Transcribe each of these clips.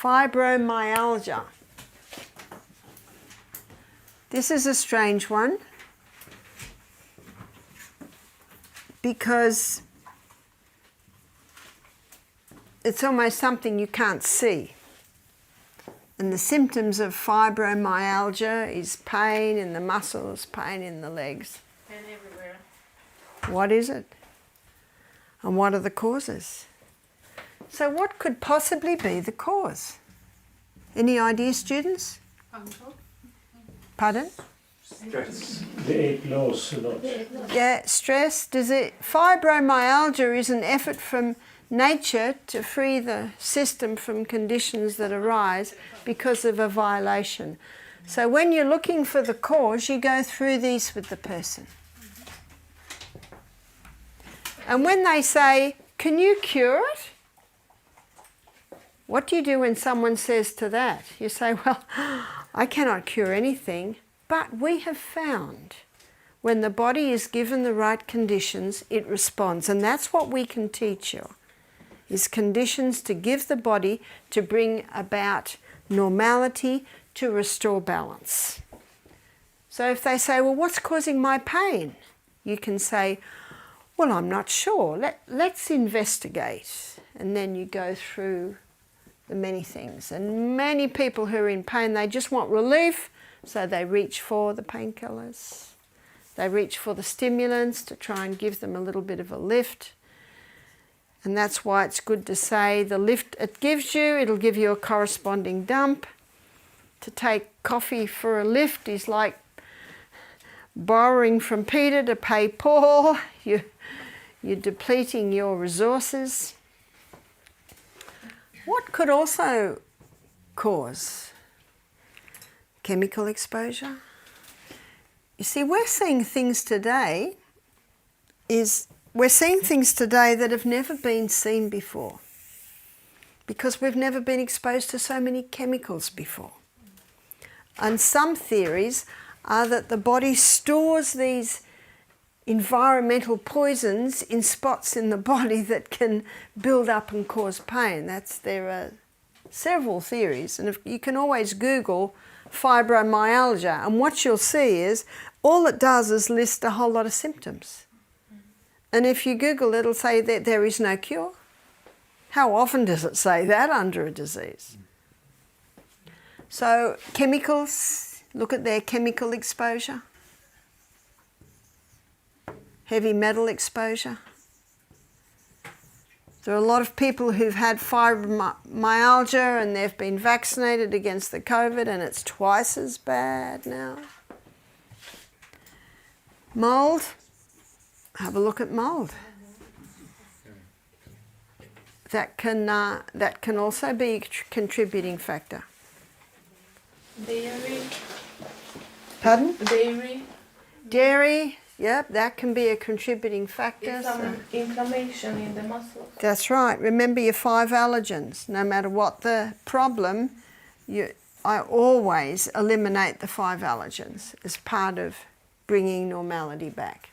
fibromyalgia. This is a strange one because it's almost something you can't see. And the symptoms of fibromyalgia is pain in the muscles, pain in the legs. And everywhere. What is it? And what are the causes? So what could possibly be the cause? Any ideas, students? Pardon? Stress. The 8 loss a lot. Yeah, stress. Fibromyalgia is an effort from nature to free the system from conditions that arise because of a violation. So when you're looking for the cause, you go through these with the person. And when they say, can you cure it? What do you do when someone says to that? You say, well, I cannot cure anything, but we have found when the body is given the right conditions, it responds. And that's what we can teach you, is conditions to give the body to bring about normality, to restore balance. So if they say, well, what's causing my pain? You can say, well, I'm not sure. Let's investigate. And then you go through the many things. And many people who are in pain, they just want relief, so they reach for the painkillers. They reach for the stimulants to try and give them a little bit of a lift. And that's why it's good to say the lift it gives you, it'll give you a corresponding dump. To take coffee for a lift is like borrowing from Peter to pay Paul. You're depleting your resources. What could also cause chemical exposure? You see, we're seeing things today that have never been seen before because we've never been exposed to so many chemicals before. And some theories are that the body stores these environmental poisons in spots in the body that can build up and cause pain. There are several theories, and you can always Google fibromyalgia, and what you'll see is all it does is list a whole lot of symptoms. And if you Google it, it'll say that there is no cure. How often does it say that under a disease? So chemicals, look at their chemical exposure. Heavy metal exposure. There are a lot of people who've had fibromyalgia and they've been vaccinated against the COVID and it's twice as bad now. Mold. Have a look at mold. That can also be a contributing factor. Dairy. Pardon? Dairy. Dairy, yep, that can be a contributing factor. It's some inflammation in the muscles. That's right. Remember your 5 allergens. No matter what the problem, I always eliminate the 5 allergens as part of bringing normality back.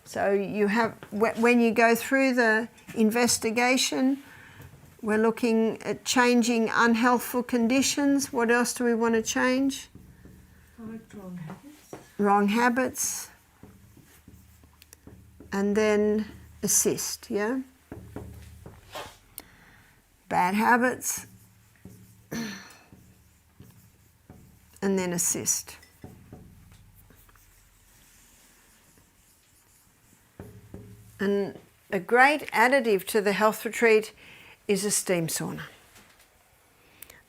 So you have, when you go through the investigation, we're looking at changing unhealthful conditions. What else do we want to change? Wrong habits. Wrong habits. And then assist, yeah? Bad habits. And then assist. And a great additive to the health retreat is a steam sauna.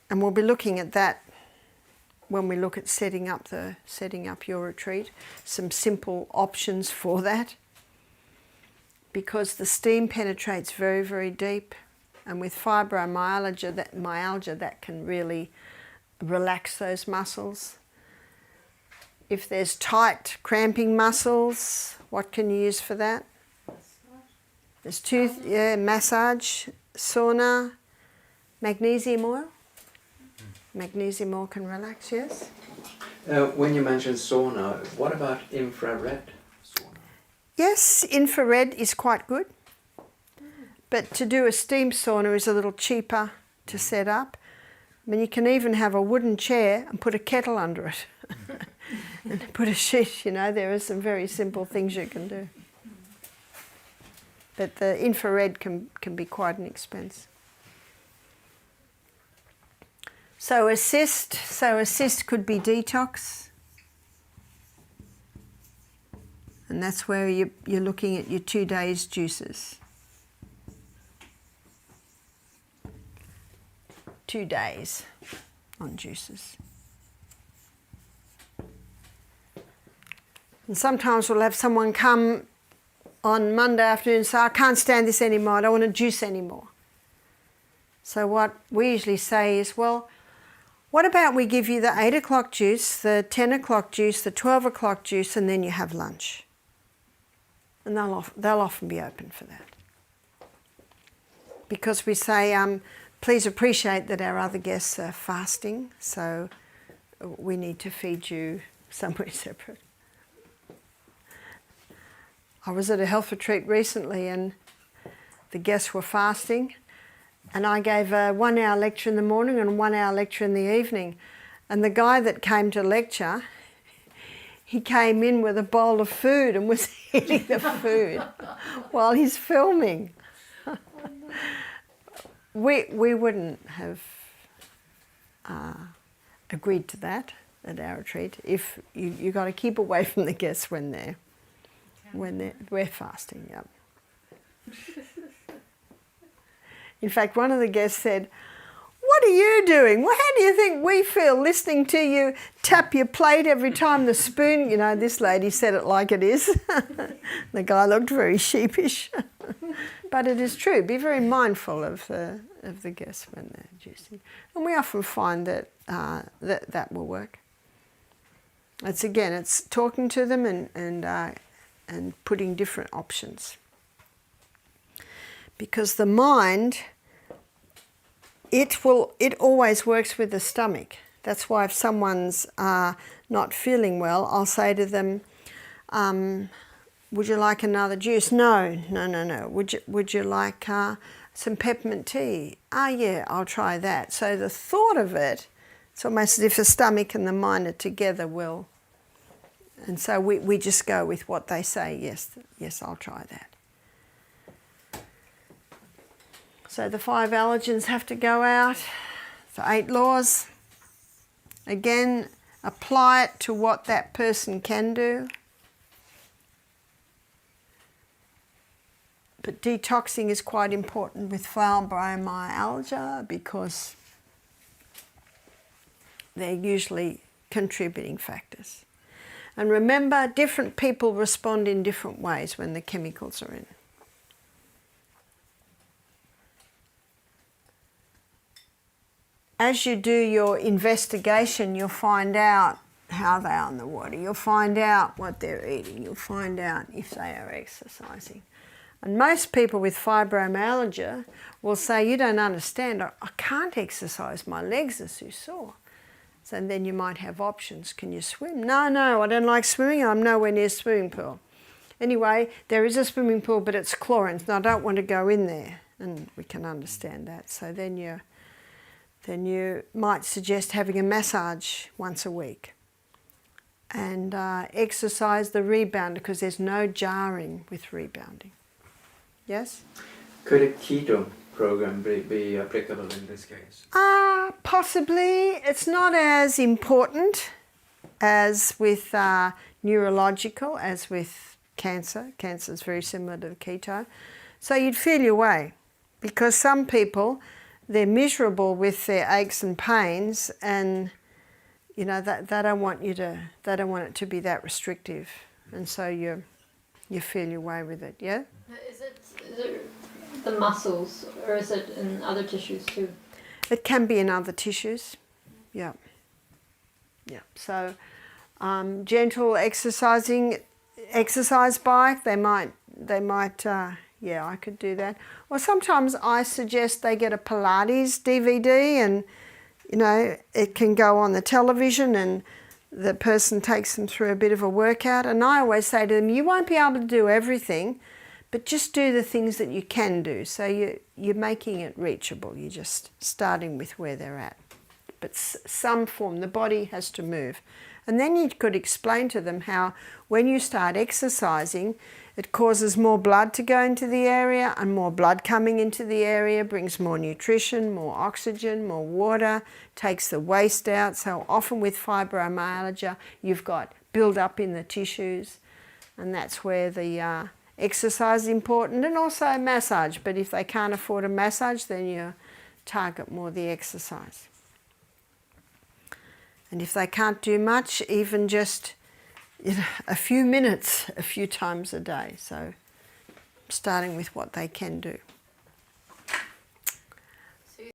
And we'll be looking at that when we look at setting up your retreat, some simple options for that. Because the steam penetrates very, very deep. And with fibromyalgia, that can really relax those muscles. If there's tight, cramping muscles, what can you use for that? There's massage, sauna, magnesium oil. Magnesium oil can relax, yes? When you mentioned sauna, what about infrared sauna? Yes, infrared is quite good. But to do a steam sauna is a little cheaper to set up. I mean, you can even have a wooden chair and put a kettle under it. And put a sheet, you know, there are some very simple things you can do. But the infrared can be quite an expense. So assist could be detox. And that's where you're looking at your 2 days juices. 2 days on juices. And sometimes we'll have someone come on Monday afternoon and say, I can't stand this anymore, I don't want to juice anymore. So what we usually say is, well, what about we give you the 8 o'clock juice, the 10 o'clock juice, the 12 o'clock juice, and then you have lunch. And they'll often be open for that. Because we say, please appreciate that our other guests are fasting, so we need to feed you somewhere separate. I was at a health retreat recently and the guests were fasting, and I gave a 1 hour lecture in the morning and a 1 hour lecture in the evening. And the guy that came to lecture, he came in with a bowl of food and was eating the food while he's filming. We wouldn't have agreed to that at our retreat. If you got to keep away from the guests when we're fasting. Yep. In fact, one of the guests said, "What are you doing? Well, how do you think we feel listening to you tap your plate every time the spoon?" You know, this lady said it like it is. The guy looked very sheepish. But it is true. Be very mindful of the guests when they're juicing. And we often find that that will work. It's talking to them and putting different options. Because the mind, it always works with the stomach. That's why if someone's not feeling well, I'll say to them, would you like another juice? No. Would you like some peppermint tea? Yeah, I'll try that. So the thought of it, it's almost as if the stomach and the mind are together will. And so we just go with what they say. Yes, I'll try that. So the 5 allergens have to go out. The 8 laws. Again, apply it to what that person can do. But detoxing is quite important with fibromyalgia because they're usually contributing factors. And remember, different people respond in different ways when the chemicals are in. As you do your investigation, you'll find out how they are in the water. You'll find out what they're eating. You'll find out if they are exercising. And most people with fibromyalgia will say, you don't understand, I can't exercise, my legs are too sore. So then you might have options. Can you swim? No, I don't like swimming, I'm nowhere near a swimming pool. Anyway, there is a swimming pool, but it's chlorine, and I don't want to go in there. And we can understand that. So then you might suggest having a massage once a week. And exercise the rebounder, because there's no jarring with rebounding. Yes? Could a keto program be applicable in this case? Possibly. It's not as important as with neurological, as with cancer. Cancer is very similar to the keto. So you'd feel your way, because some people, they're miserable with their aches and pains, and you know they don't want it to be that restrictive, and so you feel your way with it. Yeah. Is it the muscles, or is it in other tissues too? It can be in other tissues. Yeah. So gentle exercising, exercise bike. They might. Yeah, I could do that. Or sometimes I suggest they get a Pilates DVD, and you know it can go on the television, and the person takes them through a bit of a workout. And I always say to them, you won't be able to do everything, but just do the things that you can do. So you're making it reachable. You're just starting with where they're at. but some form. The body has to move. And then you could explain to them how when you start exercising, it causes more blood to go into the area, and more blood coming into the area brings more nutrition, more oxygen, more water, takes the waste out. So often with fibromyalgia, you've got build up in the tissues, and that's where the exercise is important, and also massage. But if they can't afford a massage, then you target more the exercise. And if they can't do much, even just a few minutes, a few times a day. So starting with what they can do.